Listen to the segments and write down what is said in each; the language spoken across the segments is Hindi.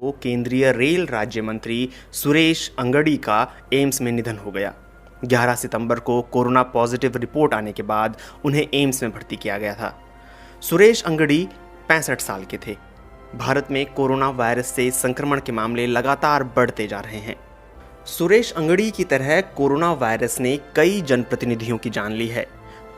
को केंद्रीय रेल राज्य मंत्री सुरेश अंगड़ी का एम्स में निधन हो गया। 11 सितंबर को कोरोना पॉजिटिव रिपोर्ट आने के बाद उन्हें एम्स में भर्ती किया गया था। सुरेश अंगड़ी 65 साल के थे। भारत में कोरोना वायरस से संक्रमण के मामले लगातार बढ़ते जा रहे हैं। सुरेश अंगड़ी की तरह कोरोना वायरस ने कई जनप्रतिनिधियों की जान ली है।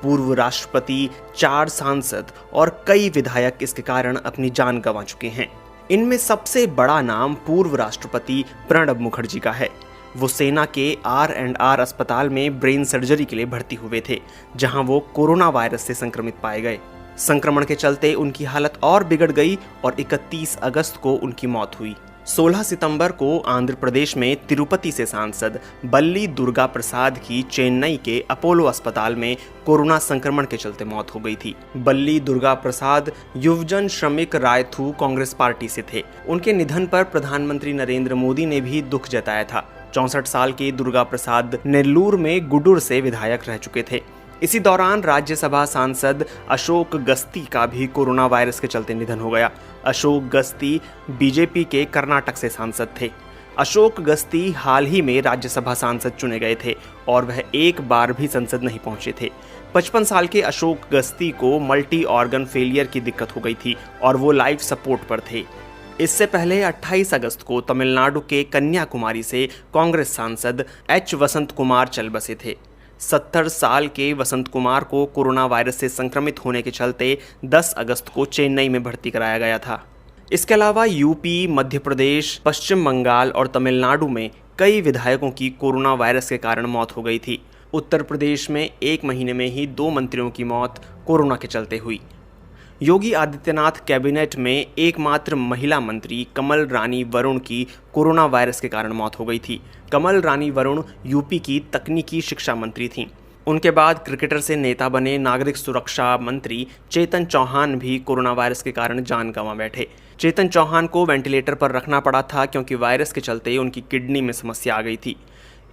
पूर्व राष्ट्रपति, 4 सांसद और कई विधायक इसके कारण अपनी जान गंवा चुके हैं। इनमें सबसे बड़ा नाम पूर्व राष्ट्रपति प्रणब मुखर्जी का है। वो सेना के R&R अस्पताल में ब्रेन सर्जरी के लिए भर्ती हुए थे, जहां वो कोरोना वायरस से संक्रमित पाए गए। संक्रमण के चलते उनकी हालत और बिगड़ गई और 31 अगस्त को उनकी मौत हुई। 16 सितंबर को आंध्र प्रदेश में तिरुपति से सांसद बल्ली दुर्गा प्रसाद की चेन्नई के अपोलो अस्पताल में कोरोना संक्रमण के चलते मौत हो गई थी। बल्ली दुर्गा प्रसाद युवजन श्रमिक रायथू कांग्रेस पार्टी से थे। उनके निधन पर प्रधानमंत्री नरेंद्र मोदी ने भी दुख जताया था। 64 साल के दुर्गा प्रसाद नेल्लूर में गुडुर से विधायक रह चुके थे। इसी दौरान राज्यसभा सांसद अशोक गस्ती का भी कोरोना वायरस के चलते निधन हो गया। अशोक गस्ती बीजेपी के कर्नाटक से सांसद थे। अशोक गस्ती हाल ही में राज्यसभा सांसद चुने गए थे और वह एक बार भी संसद नहीं पहुंचे थे। 55 साल के अशोक गस्ती को मल्टी ऑर्गन फेलियर की दिक्कत हो गई थी और वो लाइफ सपोर्ट पर थे। इससे पहले 28 अगस्त को तमिलनाडु के कन्याकुमारी से कांग्रेस सांसद H वसंत कुमार चल बसे थे। 70 साल के वसंत कुमार को कोरोना वायरस से संक्रमित होने के चलते 10 अगस्त को चेन्नई में भर्ती कराया गया था। इसके अलावा यूपी, मध्य प्रदेश, पश्चिम बंगाल और तमिलनाडु में कई विधायकों की कोरोना वायरस के कारण मौत हो गई थी। उत्तर प्रदेश में 1 महीने में ही 2 मंत्रियों की मौत कोरोना के चलते हुई। योगी आदित्यनाथ कैबिनेट में एकमात्र महिला मंत्री कमल रानी वरुण की कोरोना वायरस के कारण मौत हो गई थी। कमल रानी वरुण यूपी की तकनीकी शिक्षा मंत्री थीं। उनके बाद क्रिकेटर से नेता बने नागरिक सुरक्षा मंत्री चेतन चौहान भी कोरोना वायरस के कारण जान गंवा बैठे। चेतन चौहान को वेंटिलेटर पर रखना पड़ा था क्योंकि वायरस के चलते उनकी किडनी में समस्या आ गई थी।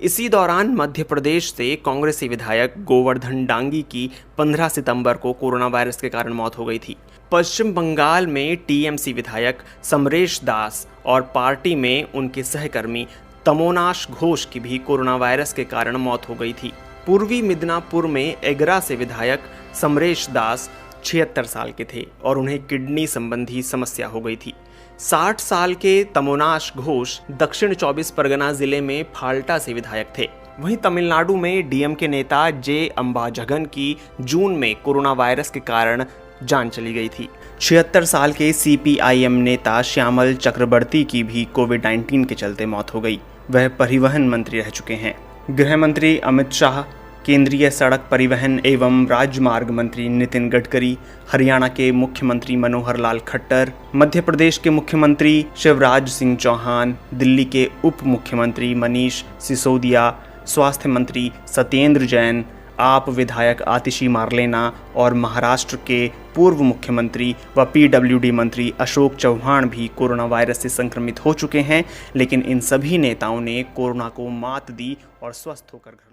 इसी दौरान मध्य प्रदेश से कांग्रेसी विधायक गोवर्धन डांगी की 15 सितंबर को कोरोना वायरस के कारण मौत हो गई थी। पश्चिम बंगाल में टीएमसी विधायक समरेश दास और पार्टी में उनके सहकर्मी तमोनाश घोष की भी कोरोना वायरस के कारण मौत हो गई थी। पूर्वी मिदनापुर में एगरा से विधायक समरेश दास 76 साल के थे और उन्हें किडनी संबंधी समस्या हो गई थी। 60 साल के तमोनाश घोष दक्षिण 24 परगना जिले में फाल्टा से विधायक थे। वहीं तमिलनाडु में डीएमके नेता जे अंबाजगन की जून में कोरोना वायरस के कारण जान चली गई थी। 76 साल के सीपीआईएम नेता श्यामल चक्रवर्ती की भी कोविड-19 के चलते मौत हो गई। वह परिवहन मंत्री रह चुके हैं। गृह मंत्री अमित शाह, केंद्रीय सड़क परिवहन एवं राजमार्ग मंत्री नितिन गडकरी, हरियाणा के मुख्यमंत्री मनोहर लाल खट्टर, मध्य प्रदेश के मुख्यमंत्री शिवराज सिंह चौहान, दिल्ली के उप मुख्यमंत्री मनीष सिसोदिया, स्वास्थ्य मंत्री सत्येंद्र जैन, आप विधायक आतिशी मारलेना और महाराष्ट्र के पूर्व मुख्यमंत्री व पीडब्ल्यूडी मंत्री अशोक चौहान भी कोरोना वायरस से संक्रमित हो चुके हैं, लेकिन इन सभी नेताओं ने कोरोना को मात दी और स्वस्थ होकर घर